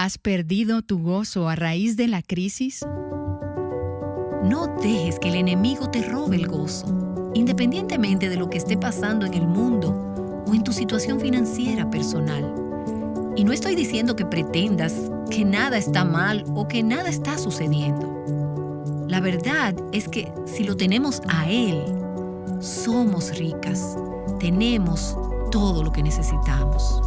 ¿Has perdido tu gozo a raíz de la crisis? No dejes que el enemigo te robe el gozo, independientemente de lo que esté pasando en el mundo o en tu situación financiera personal. Y no estoy diciendo que pretendas que nada está mal o que nada está sucediendo. La verdad es que si lo tenemos a Él, somos ricas, tenemos todo lo que necesitamos.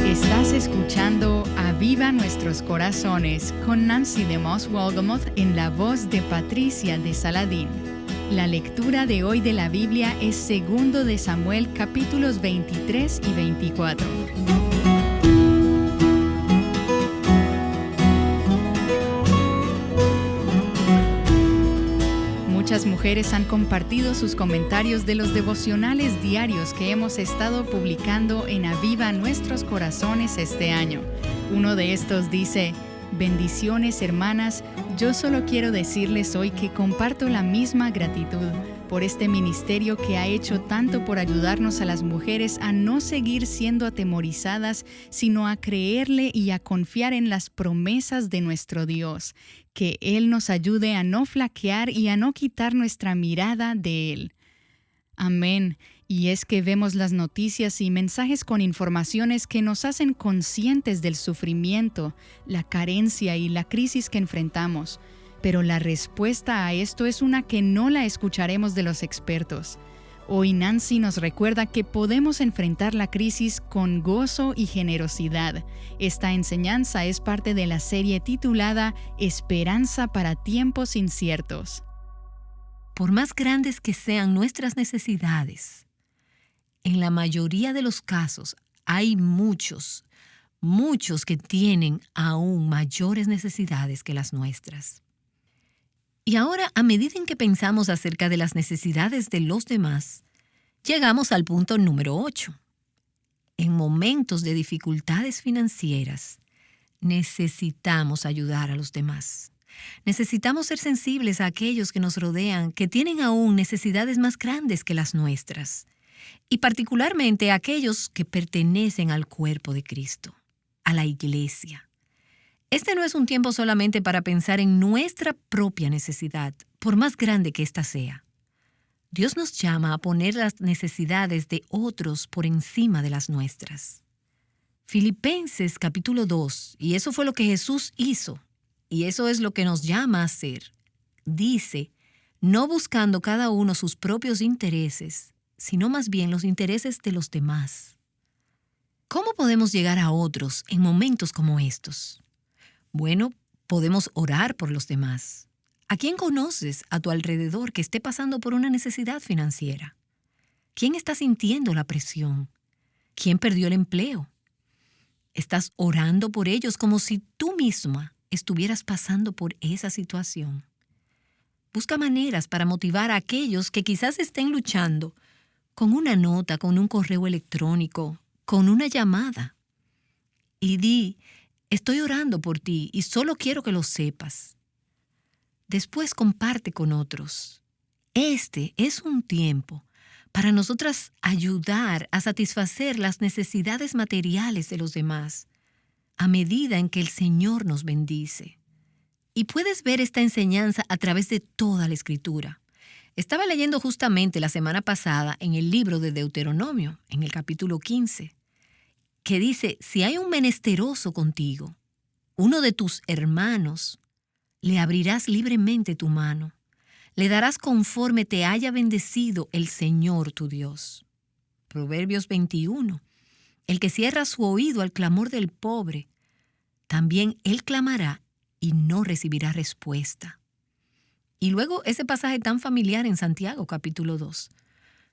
Estás escuchando Aviva Nuestros Corazones con Nancy DeMoss Wolgemuth en la voz de Patricia de Saladín. La lectura de hoy de la Biblia es 2 de Samuel capítulos 23 y 24. Muchas mujeres han compartido sus comentarios de los devocionales diarios que hemos estado publicando en Aviva Nuestros Corazones este año. Uno de estos dice: bendiciones, hermanas, yo solo quiero decirles hoy que comparto la misma gratitud por este ministerio que ha hecho tanto por ayudarnos a las mujeres a no seguir siendo atemorizadas, sino a creerle y a confiar en las promesas de nuestro Dios. Que Él nos ayude a no flaquear y a no quitar nuestra mirada de Él. Amén. Y es que vemos las noticias y mensajes con informaciones que nos hacen conscientes del sufrimiento, la carencia y la crisis que enfrentamos. Pero la respuesta a esto es una que no la escucharemos de los expertos. Hoy Nancy nos recuerda que podemos enfrentar la crisis con gozo y generosidad. Esta enseñanza es parte de la serie titulada Esperanza para tiempos inciertos. Por más grandes que sean nuestras necesidades, en la mayoría de los casos hay muchos que tienen aún mayores necesidades que las nuestras. Y ahora, a medida en que pensamos acerca de las necesidades de los demás, llegamos al punto número 8. En momentos de dificultades financieras, necesitamos ayudar a los demás. Necesitamos ser sensibles a aquellos que nos rodean, que tienen aún necesidades más grandes que las nuestras, y particularmente a aquellos que pertenecen al cuerpo de Cristo, a la iglesia. Este no es un tiempo solamente para pensar en nuestra propia necesidad, por más grande que ésta sea. Dios nos llama a poner las necesidades de otros por encima de las nuestras. Filipenses capítulo 2, y eso fue lo que Jesús hizo, y eso es lo que nos llama a hacer. Dice, no buscando cada uno sus propios intereses, sino más bien los intereses de los demás. ¿Cómo podemos llegar a otros en momentos como estos? Bueno, podemos orar por los demás. ¿A quién conoces a tu alrededor que esté pasando por una necesidad financiera? ¿Quién está sintiendo la presión? ¿Quién perdió el empleo? ¿Estás orando por ellos como si tú misma estuvieras pasando por esa situación? Busca maneras para motivar a aquellos que quizás estén luchando con una nota, con un correo electrónico, con una llamada. Y di: estoy orando por ti y solo quiero que lo sepas. Después comparte con otros. Este es un tiempo para nosotras ayudar a satisfacer las necesidades materiales de los demás a medida en que el Señor nos bendice. Y puedes ver esta enseñanza a través de toda la Escritura. Estaba leyendo justamente la semana pasada en el libro de Deuteronomio, en el capítulo 15, que dice: si hay un menesteroso contigo, uno de tus hermanos, le abrirás libremente tu mano, le darás conforme te haya bendecido el Señor tu Dios. Proverbios 21. El que cierra su oído al clamor del pobre, también él clamará y no recibirá respuesta. Y luego ese pasaje tan familiar en Santiago capítulo 2.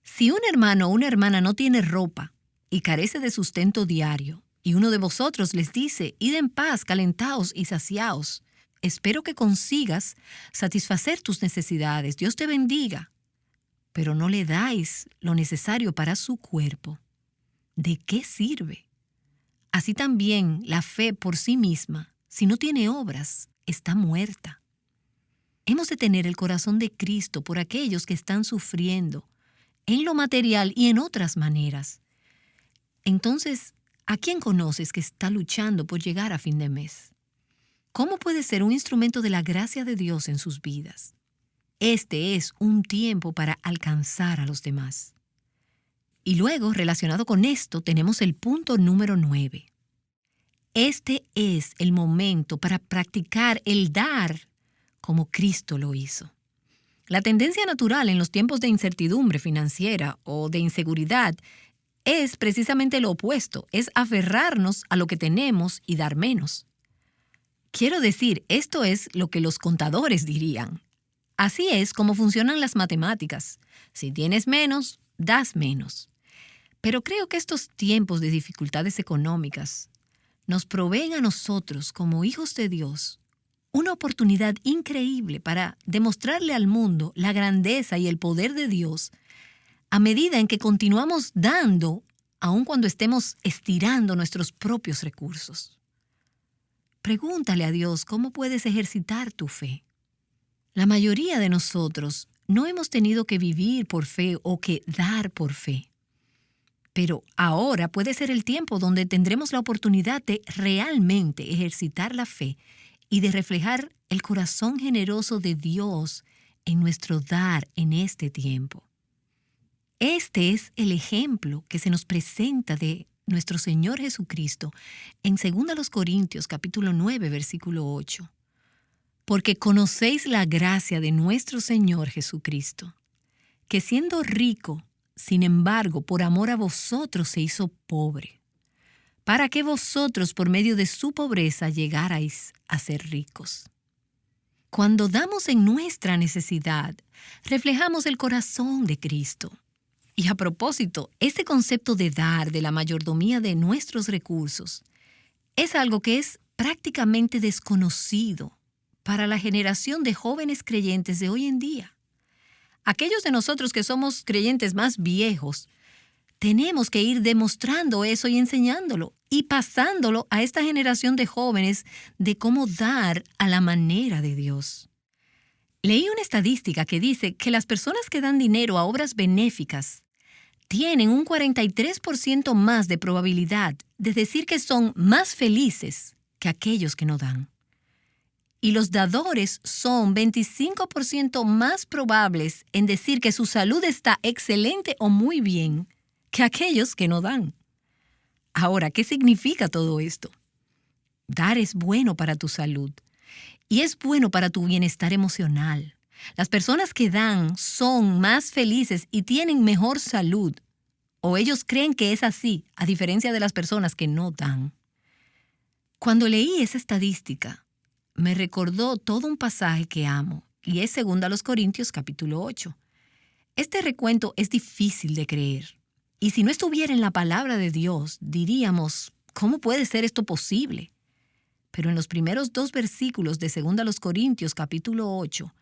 Si un hermano o una hermana no tiene ropa y carece de sustento diario, y uno de vosotros les dice: id en paz, calentaos y saciaos, espero que consigas satisfacer tus necesidades, Dios te bendiga, pero no le dais lo necesario para su cuerpo, ¿de qué sirve? Así también la fe por sí misma, si no tiene obras, está muerta. Hemos de tener el corazón de Cristo por aquellos que están sufriendo, en lo material y en otras maneras. Entonces, ¿a quién conoces que está luchando por llegar a fin de mes? ¿Cómo puede ser un instrumento de la gracia de Dios en sus vidas? Este es un tiempo para alcanzar a los demás. Y luego, relacionado con esto, tenemos el punto número 9. Este es el momento para practicar el dar como Cristo lo hizo. La tendencia natural en los tiempos de incertidumbre financiera o de inseguridad es precisamente lo opuesto, es aferrarnos a lo que tenemos y dar menos. Quiero decir, esto es lo que los contadores dirían. Así es como funcionan las matemáticas. Si tienes menos, das menos. Pero creo que estos tiempos de dificultades económicas nos proveen a nosotros, como hijos de Dios, una oportunidad increíble para demostrarle al mundo la grandeza y el poder de Dios a medida en que continuamos dando, aun cuando estemos estirando nuestros propios recursos. Pregúntale a Dios cómo puedes ejercitar tu fe. La mayoría de nosotros no hemos tenido que vivir por fe o que dar por fe. Pero ahora puede ser el tiempo donde tendremos la oportunidad de realmente ejercitar la fe y de reflejar el corazón generoso de Dios en nuestro dar en este tiempo. Este es el ejemplo que se nos presenta de nuestro Señor Jesucristo en 2 Corintios capítulo 9, versículo 8. Porque conocéis la gracia de nuestro Señor Jesucristo, que siendo rico, sin embargo, por amor a vosotros se hizo pobre, para que vosotros por medio de su pobreza llegarais a ser ricos. Cuando damos en nuestra necesidad, reflejamos el corazón de Cristo. Y a propósito, este concepto de dar, de la mayordomía de nuestros recursos, es algo que es prácticamente desconocido para la generación de jóvenes creyentes de hoy en día. Aquellos de nosotros que somos creyentes más viejos, tenemos que ir demostrando eso y enseñándolo y pasándolo a esta generación de jóvenes de cómo dar a la manera de Dios. Leí una estadística que dice que las personas que dan dinero a obras benéficas tienen un 43% más de probabilidad de decir que son más felices que aquellos que no dan. Y los dadores son 25% más probables en decir que su salud está excelente o muy bien que aquellos que no dan. Ahora, ¿qué significa todo esto? Dar es bueno para tu salud y es bueno para tu bienestar emocional. Las personas que dan son más felices y tienen mejor salud, o ellos creen que es así, a diferencia de las personas que no dan. Cuando leí esa estadística, me recordó todo un pasaje que amo, y es 2 Corintios capítulo 8. Este recuento es difícil de creer, y si no estuviera en la palabra de Dios, diríamos, ¿cómo puede ser esto posible? Pero en los primeros 2 versículos de 2 Corintios capítulo 8,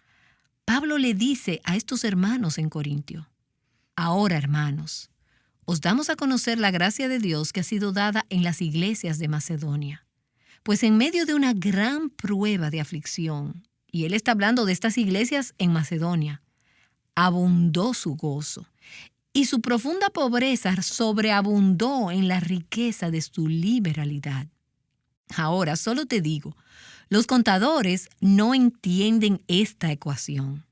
Pablo le dice a estos hermanos en Corintio: Ahora, hermanos, os damos a conocer la gracia de Dios que ha sido dada en las iglesias de Macedonia. Pues en medio de una gran prueba de aflicción, y él está hablando de estas iglesias en Macedonia, abundó su gozo, y su profunda pobreza sobreabundó en la riqueza de su liberalidad. Ahora, solo te digo, los contadores no entienden esta ecuación,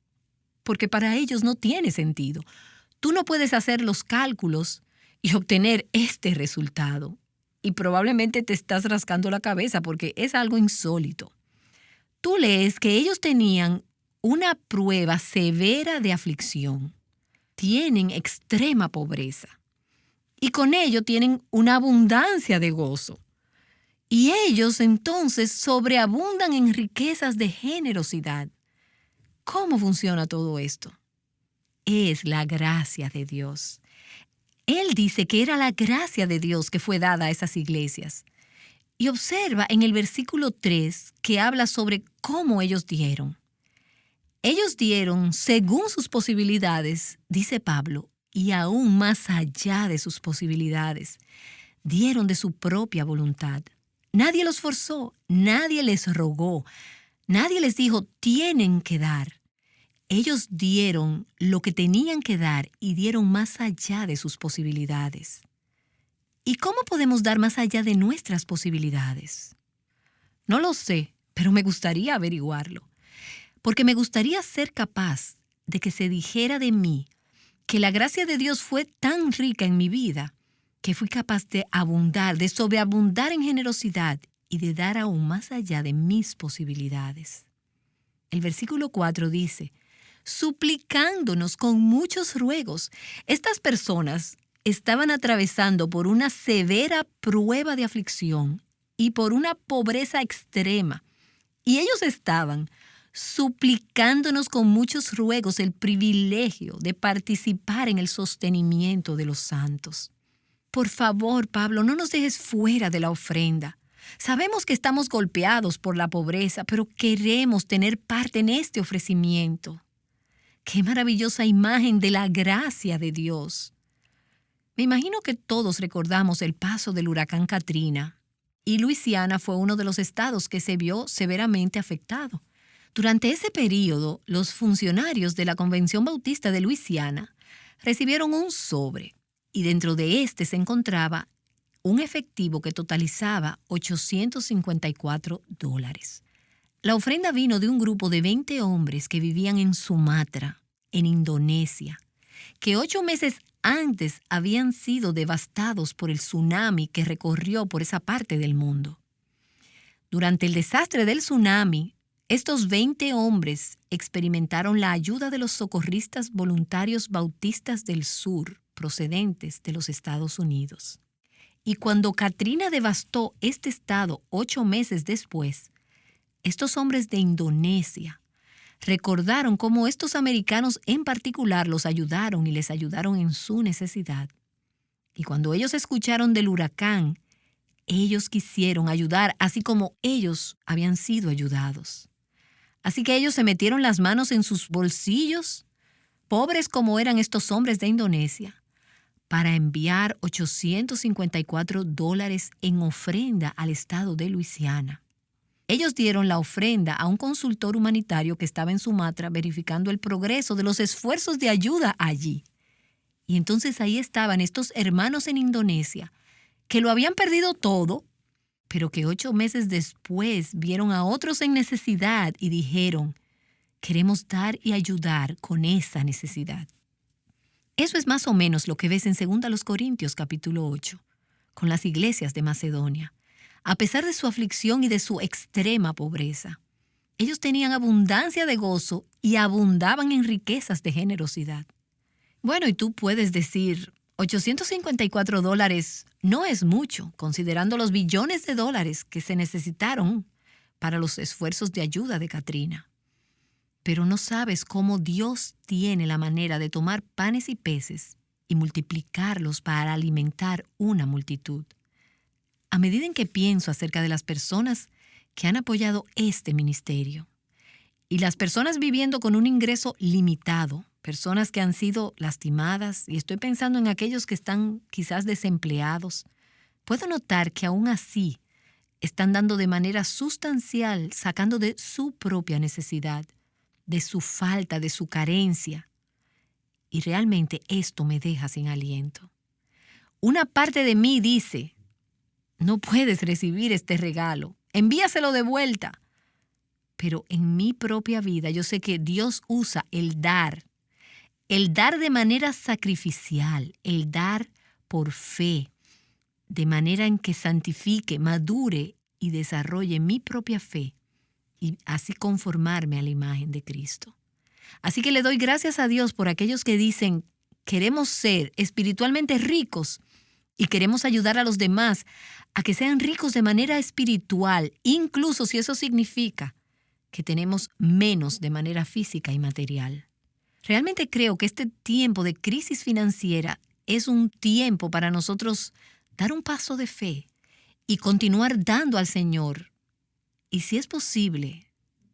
porque para ellos no tiene sentido. Tú no puedes hacer los cálculos y obtener este resultado. Y probablemente te estás rascando la cabeza porque es algo insólito. Tú lees que ellos tenían una prueba severa de aflicción. Tienen extrema pobreza. Y con ello tienen una abundancia de gozo. Y ellos entonces sobreabundan en riquezas de generosidad. ¿Cómo funciona todo esto? Es la gracia de Dios. Él dice que era la gracia de Dios que fue dada a esas iglesias. Y observa en el versículo 3 que habla sobre cómo ellos dieron. Ellos dieron según sus posibilidades, dice Pablo, y aún más allá de sus posibilidades. Dieron de su propia voluntad. Nadie los forzó, nadie les rogó, nadie les dijo, tienen que dar. Ellos dieron lo que tenían que dar y dieron más allá de sus posibilidades. ¿Y cómo podemos dar más allá de nuestras posibilidades? No lo sé, pero me gustaría averiguarlo, porque me gustaría ser capaz de que se dijera de mí que la gracia de Dios fue tan rica en mi vida que fui capaz de abundar, de sobreabundar en generosidad y de dar aún más allá de mis posibilidades. El versículo 4 dice, suplicándonos con muchos ruegos. Estas personas estaban atravesando por una severa prueba de aflicción y por una pobreza extrema. Y ellos estaban suplicándonos con muchos ruegos el privilegio de participar en el sostenimiento de los santos. Por favor, Pablo, no nos dejes fuera de la ofrenda. Sabemos que estamos golpeados por la pobreza, pero queremos tener parte en este ofrecimiento. ¡Qué maravillosa imagen de la gracia de Dios! Me imagino que todos recordamos el paso del huracán Katrina, y Luisiana fue uno de los estados que se vio severamente afectado. Durante ese período, los funcionarios de la Convención Bautista de Luisiana recibieron un sobre, y dentro de este se encontraba un efectivo que totalizaba $854. La ofrenda vino de un grupo de 20 hombres que vivían en Sumatra, en Indonesia, que 8 meses antes habían sido devastados por el tsunami que recorrió por esa parte del mundo. Durante el desastre del tsunami, estos 20 hombres experimentaron la ayuda de los socorristas voluntarios bautistas del sur, procedentes de los Estados Unidos. Y cuando Katrina devastó este estado 8 meses después, estos hombres de Indonesia recordaron cómo estos americanos en particular los ayudaron y les ayudaron en su necesidad. Y cuando ellos escucharon del huracán, ellos quisieron ayudar, así como ellos habían sido ayudados. Así que ellos se metieron las manos en sus bolsillos, pobres como eran estos hombres de Indonesia, para enviar $854 en ofrenda al estado de Luisiana. Ellos dieron la ofrenda a un consultor humanitario que estaba en Sumatra verificando el progreso de los esfuerzos de ayuda allí. Y entonces ahí estaban estos hermanos en Indonesia que lo habían perdido todo, pero que 8 meses después vieron a otros en necesidad y dijeron, queremos dar y ayudar con esa necesidad. Eso es más o menos lo que ves en 2 Corintios capítulo 8, con las iglesias de Macedonia. A pesar de su aflicción y de su extrema pobreza, ellos tenían abundancia de gozo y abundaban en riquezas de generosidad. Bueno, y tú puedes decir, $854 no es mucho, considerando los billones de dólares que se necesitaron para los esfuerzos de ayuda de Katrina. Pero no sabes cómo Dios tiene la manera de tomar panes y peces y multiplicarlos para alimentar una multitud. A medida en que pienso acerca de las personas que han apoyado este ministerio y las personas viviendo con un ingreso limitado, personas que han sido lastimadas, y estoy pensando en aquellos que están quizás desempleados, puedo notar que aún así están dando de manera sustancial, sacando de su propia necesidad, de su falta, de su carencia. Y realmente esto me deja sin aliento. Una parte de mí dice, no puedes recibir este regalo, envíaselo de vuelta. Pero en mi propia vida yo sé que Dios usa el dar de manera sacrificial, el dar por fe, de manera en que santifique, madure y desarrolle mi propia fe y así conformarme a la imagen de Cristo. Así que le doy gracias a Dios por aquellos que dicen, queremos ser espiritualmente ricos y queremos ayudar a los demás a que sean ricos de manera espiritual, incluso si eso significa que tenemos menos de manera física y material. Realmente creo que este tiempo de crisis financiera es un tiempo para nosotros dar un paso de fe y continuar dando al Señor. Y si es posible,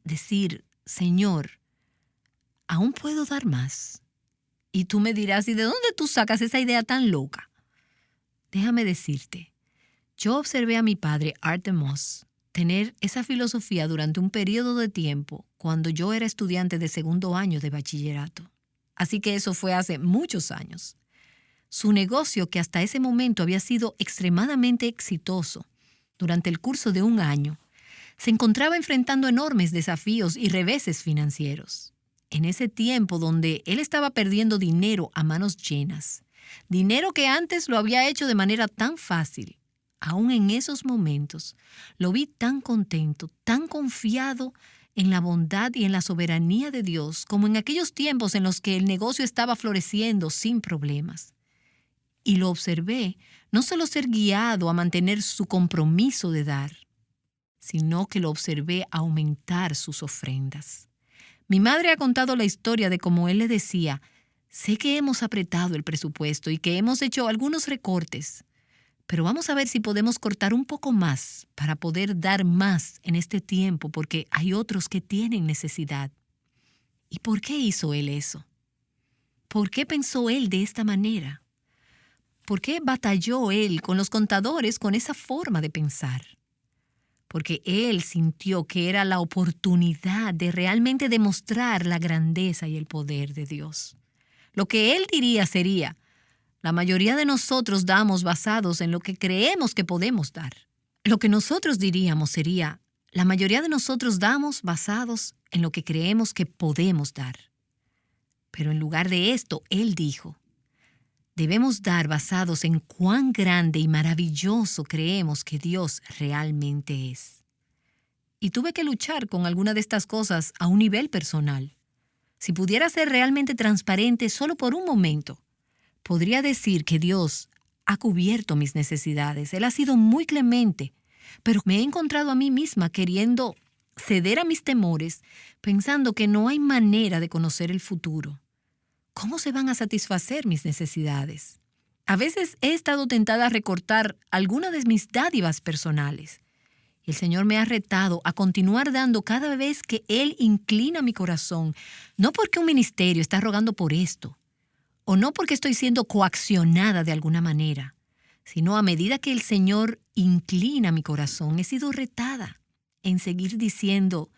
decir, Señor, aún puedo dar más. Y tú me dirás, ¿y de dónde tú sacas esa idea tan loca? Déjame decirte, yo observé a mi padre, Art de Moss, tener esa filosofía durante un periodo de tiempo cuando yo era estudiante de 2º año de bachillerato. Así que eso fue hace muchos años. Su negocio, que hasta ese momento había sido extremadamente exitoso durante el curso de un año, se encontraba enfrentando enormes desafíos y reveses financieros. En ese tiempo donde él estaba perdiendo dinero a manos llenas, dinero que antes lo había hecho de manera tan fácil, aún en esos momentos lo vi tan contento, tan confiado en la bondad y en la soberanía de Dios, como en aquellos tiempos en los que el negocio estaba floreciendo sin problemas. Y lo observé no solo ser guiado a mantener su compromiso de dar, sino que lo observé aumentar sus ofrendas. Mi madre ha contado la historia de cómo él le decía: sé que hemos apretado el presupuesto y que hemos hecho algunos recortes, pero vamos a ver si podemos cortar un poco más para poder dar más en este tiempo, porque hay otros que tienen necesidad. ¿Y por qué hizo él eso? ¿Por qué pensó él de esta manera? ¿Por qué batalló él con los contadores con esa forma de pensar? Porque él sintió que era la oportunidad de realmente demostrar la grandeza y el poder de Dios. Lo que él diría sería: la mayoría de nosotros damos basados en lo que creemos que podemos dar. Lo que nosotros diríamos sería: la mayoría de nosotros damos basados en lo que creemos que podemos dar. Pero en lugar de esto, él dijo: debemos dar basados en cuán grande y maravilloso creemos que Dios realmente es. Y tuve que luchar con alguna de estas cosas a un nivel personal. Si pudiera ser realmente transparente solo por un momento, podría decir que Dios ha cubierto mis necesidades. Él ha sido muy clemente, pero me he encontrado a mí misma queriendo ceder a mis temores, pensando que no hay manera de conocer el futuro. ¿Cómo se van a satisfacer mis necesidades? A veces he estado tentada a recortar algunas de mis dádivas personales. El Señor me ha retado a continuar dando cada vez que Él inclina mi corazón, no porque un ministerio está rogando por esto, o no porque estoy siendo coaccionada de alguna manera, sino a medida que el Señor inclina mi corazón, he sido retada en seguir diciendo: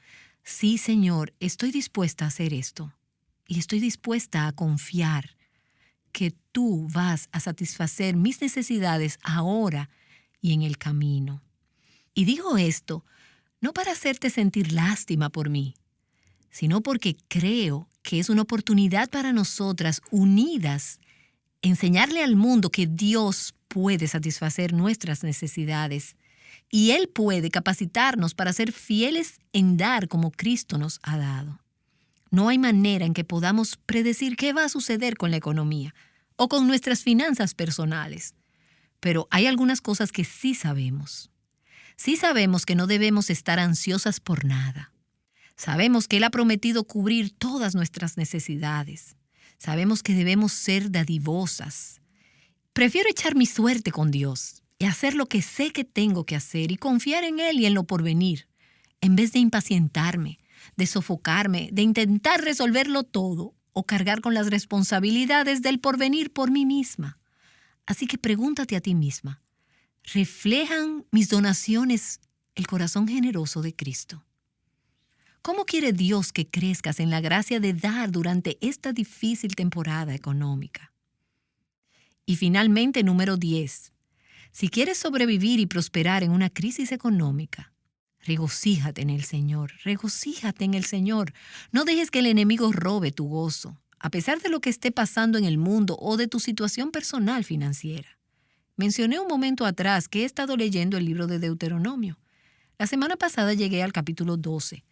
sí, Señor, estoy dispuesta a hacer esto. Y estoy dispuesta a confiar que tú vas a satisfacer mis necesidades ahora y en el camino. Y digo esto no para hacerte sentir lástima por mí, sino porque creo que es una oportunidad para nosotras, unidas, enseñarle al mundo que Dios puede satisfacer nuestras necesidades y Él puede capacitarnos para ser fieles en dar como Cristo nos ha dado. No hay manera en que podamos predecir qué va a suceder con la economía o con nuestras finanzas personales. Pero hay algunas cosas que sí sabemos. Sí sabemos que no debemos estar ansiosas por nada. Sabemos que Él ha prometido cubrir todas nuestras necesidades. Sabemos que debemos ser dadivosas. Prefiero echar mi suerte con Dios y hacer lo que sé que tengo que hacer y confiar en Él y en lo porvenir, en vez de impacientarme, de sofocarme, de intentar resolverlo todo o cargar con las responsabilidades del porvenir por mí misma. Así que pregúntate a ti misma: ¿reflejan mis donaciones el corazón generoso de Cristo? ¿Cómo quiere Dios que crezcas en la gracia de dar durante esta difícil temporada económica? Y finalmente, número 10. Si quieres sobrevivir y prosperar en una crisis económica, regocíjate en el Señor, regocíjate en el Señor. No dejes que el enemigo robe tu gozo, a pesar de lo que esté pasando en el mundo o de tu situación personal financiera. Mencioné un momento atrás que he estado leyendo el libro de Deuteronomio. La semana pasada llegué al capítulo 12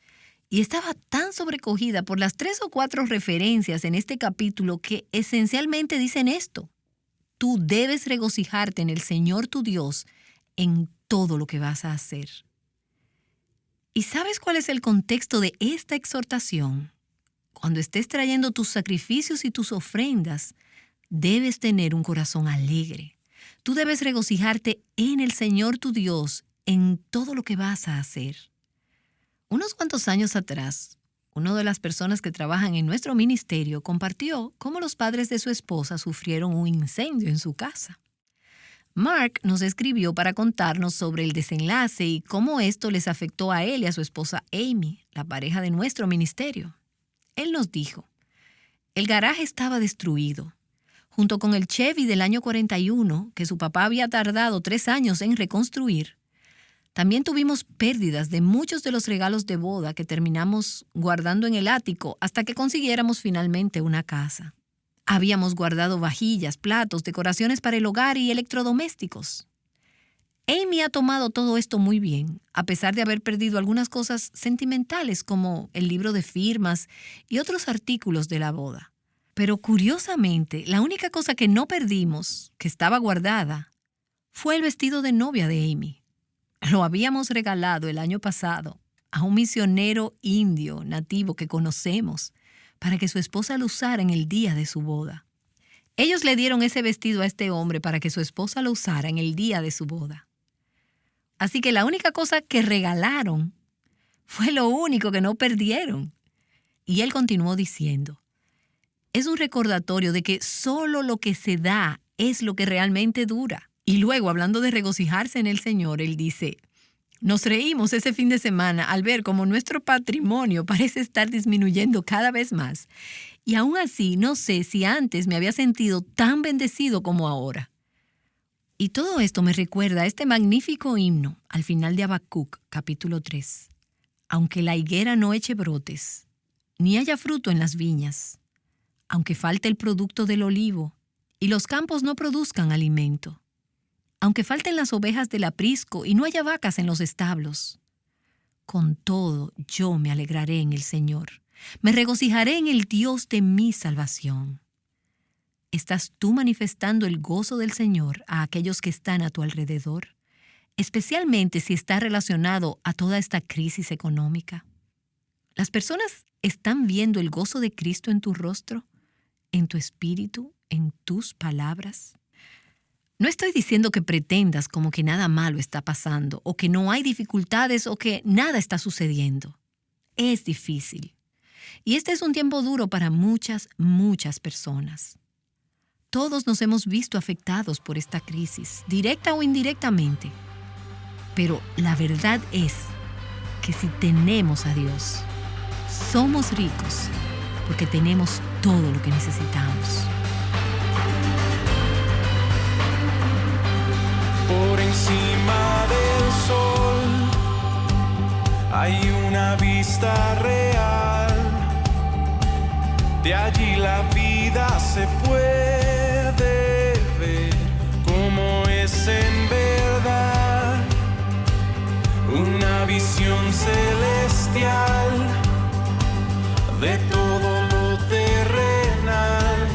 y estaba tan sobrecogida por las 3 o 4 referencias en este capítulo que esencialmente dicen esto: tú debes regocijarte en el Señor tu Dios en todo lo que vas a hacer. ¿Y sabes cuál es el contexto de esta exhortación? Cuando estés trayendo tus sacrificios y tus ofrendas, debes tener un corazón alegre. Tú debes regocijarte en el Señor tu Dios en todo lo que vas a hacer. Unos cuantos años atrás, una de las personas que trabajan en nuestro ministerio compartió cómo los padres de su esposa sufrieron un incendio en su casa. Mark nos escribió para contarnos sobre el desenlace y cómo esto les afectó a él y a su esposa Amy, la pareja de nuestro ministerio. Él nos dijo: el garaje estaba destruido. junto con el Chevy del año 41, que su papá había tardado 3 años en reconstruir, también tuvimos pérdidas de muchos de los regalos de boda que terminamos guardando en el ático hasta que consiguiéramos finalmente una casa. Habíamos guardado vajillas, platos, decoraciones para el hogar y electrodomésticos. Amy ha tomado todo esto muy bien, a pesar de haber perdido algunas cosas sentimentales como el libro de firmas y otros artículos de la boda. Pero curiosamente, la única cosa que no perdimos, que estaba guardada, fue el vestido de novia de Amy. Lo habíamos regalado el año pasado a un misionero indio nativo que conocemos para que su esposa lo usara en el día de su boda. Ellos le dieron ese vestido a este hombre para que su esposa lo usara en el día de su boda. Así que la única cosa que regalaron fue lo único que no perdieron. Y él continuó diciendo, es un recordatorio de que solo lo que se da es lo que realmente dura. Y luego, hablando de regocijarse en el Señor, él dice, nos reímos ese fin de semana al ver cómo nuestro patrimonio parece estar disminuyendo cada vez más. Y aún así, no sé si antes me había sentido tan bendecido como ahora. Y todo esto me recuerda a este magnífico himno al final de Habacuc, capítulo 3. Aunque la higuera no eche brotes, ni haya fruto en las viñas, aunque falte el producto del olivo, y los campos no produzcan alimento, aunque falten las ovejas del aprisco y no haya vacas en los establos, con todo yo me alegraré en el Señor, me regocijaré en el Dios de mi salvación. ¿Estás tú manifestando el gozo del Señor a aquellos que están a tu alrededor? Especialmente si está relacionado a toda esta crisis económica. ¿Las personas están viendo el gozo de Cristo en tu rostro, en tu espíritu, en tus palabras? No estoy diciendo que pretendas como que nada malo está pasando, o que no hay dificultades, o que nada está sucediendo. Es difícil. Y este es un tiempo duro para muchas personas. Todos nos hemos visto afectados por esta crisis, directa o indirectamente. Pero la verdad es que si tenemos a Dios, somos ricos porque tenemos todo lo que necesitamos. Por encima del sol hay una vista real. De allí la vida se puede ver como es en verdad. Una visión celestial de todo lo terrenal.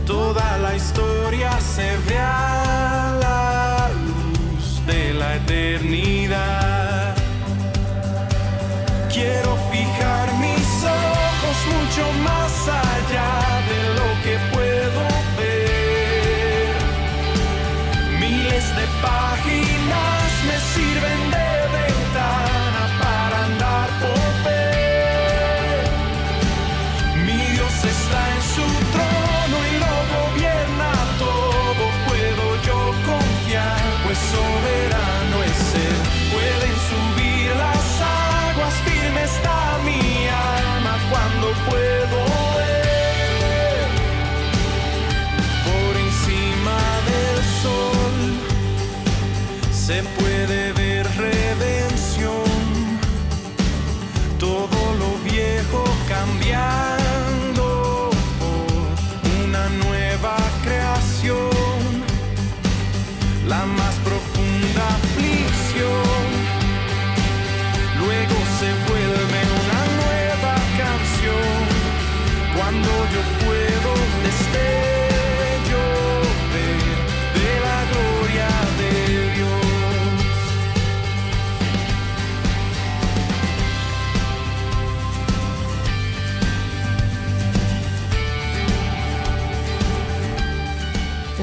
Toda la historia se ve a la luz de la eternidad. Quiero fijar mis ojos mucho más allá de lo que puedo ver. Miles de páginas me sirven de ventana para andar por fe. Mi Dios está en su trono y lo gobierna todo. Puedo yo confiar, pues soberano es Él. Pueden subir las aguas, firme está mi alma cuando puedo ver. Por encima del sol se puede ver redención. Todo lo viejo cambiando por una nueva creación. La más profunda aflicción luego se vuelve una nueva canción. Cuando yo puedo destello ver de la gloria de Dios.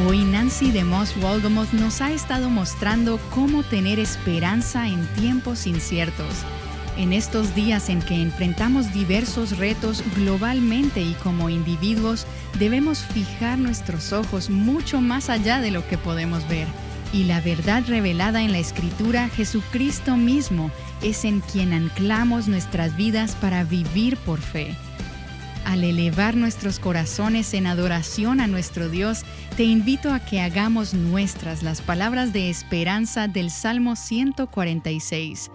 Hoy Nancy DeMoss Wolgemuth nos ha estado mostrando cómo tener esperanza en tiempos inciertos. En estos días en que enfrentamos diversos retos globalmente y como individuos, debemos fijar nuestros ojos mucho más allá de lo que podemos ver. Y la verdad revelada en la Escritura, Jesucristo mismo, es en quien anclamos nuestras vidas para vivir por fe. Al elevar nuestros corazones en adoración a nuestro Dios, te invito a que hagamos nuestras las palabras de esperanza del Salmo 146.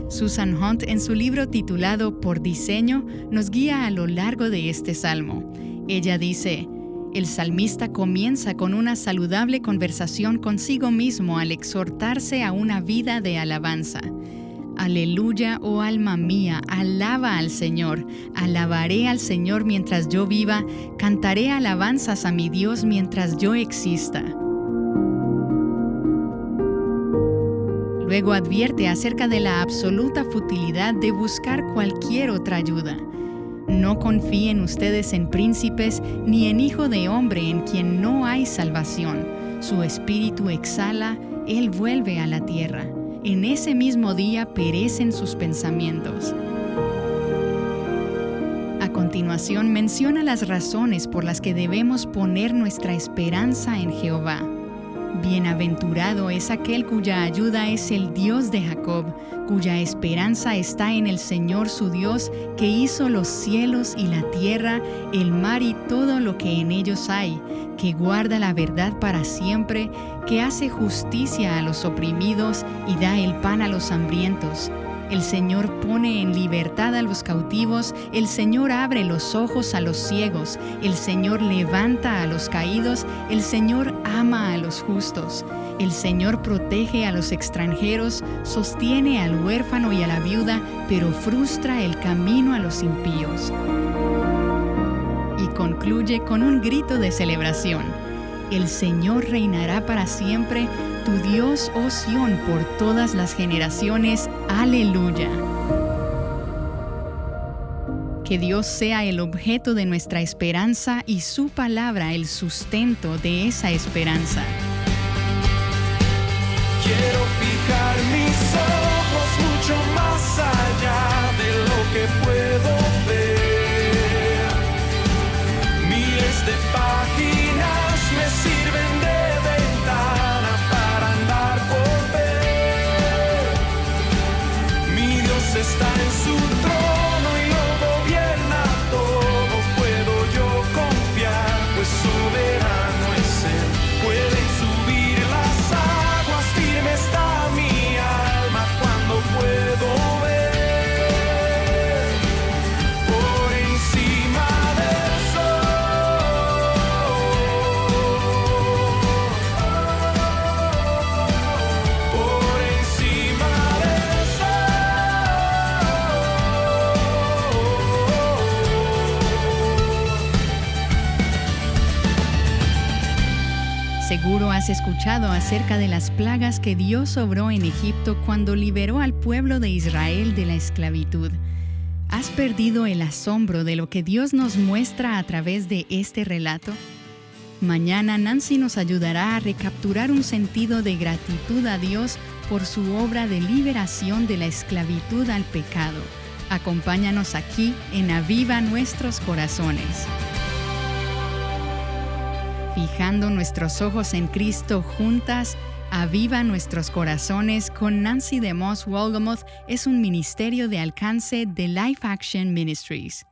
Susan Hunt, en su libro titulado Por Diseño, nos guía a lo largo de este salmo. Ella dice: el salmista comienza con una saludable conversación consigo mismo al exhortarse a una vida de alabanza. Aleluya, oh alma mía, alaba al Señor. Alabaré al Señor mientras yo viva, cantaré alabanzas a mi Dios mientras yo exista. Luego advierte acerca de la absoluta futilidad de buscar cualquier otra ayuda. No confíen ustedes en príncipes ni en hijo de hombre en quien no hay salvación. Su espíritu exhala, él vuelve a la tierra. En ese mismo día perecen sus pensamientos. A continuación menciona las razones por las que debemos poner nuestra esperanza en Jehová. Bienaventurado es aquel cuya ayuda es el Dios de Jacob, cuya esperanza está en el Señor su Dios, que hizo los cielos y la tierra, el mar y todo lo que en ellos hay, que guarda la verdad para siempre, que hace justicia a los oprimidos y da el pan a los hambrientos. El Señor pone en libertad a los cautivos, el Señor abre los ojos a los ciegos, el Señor levanta a los caídos, el Señor ama a los justos. El Señor protege a los extranjeros, sostiene al huérfano y a la viuda, pero frustra el camino a los impíos. Y concluye con un grito de celebración: el Señor reinará para siempre, tu Dios, oh Sión, por todas las generaciones. ¡Aleluya! Que Dios sea el objeto de nuestra esperanza y su palabra el sustento de esa esperanza. Quiero fijar mis ojos mucho más allá de lo que puedo ver. Miles de páginas me sirven de ventana para andar por ver. Mi Dios está en su trono y lo gobierna todo. Puedo yo confiar, pues soberano es Él. Pueden subir las aguas, firme está mi alma cuando puedo ver por encima del sol, por encima del sol. Seguro has escuchado acerca de las plagas que Dios obró en Egipto cuando liberó al pueblo de Israel de la esclavitud. ¿Has perdido el asombro de lo que Dios nos muestra a través de este relato? Mañana Nancy nos ayudará a recapturar un sentido de gratitud a Dios por su obra de liberación de la esclavitud al pecado. Acompáñanos aquí en Aviva Nuestros Corazones. Fijando nuestros ojos en Cristo juntas, Aviva Nuestros Corazones con Nancy DeMoss Wolgemuth es un ministerio de alcance de Life Action Ministries.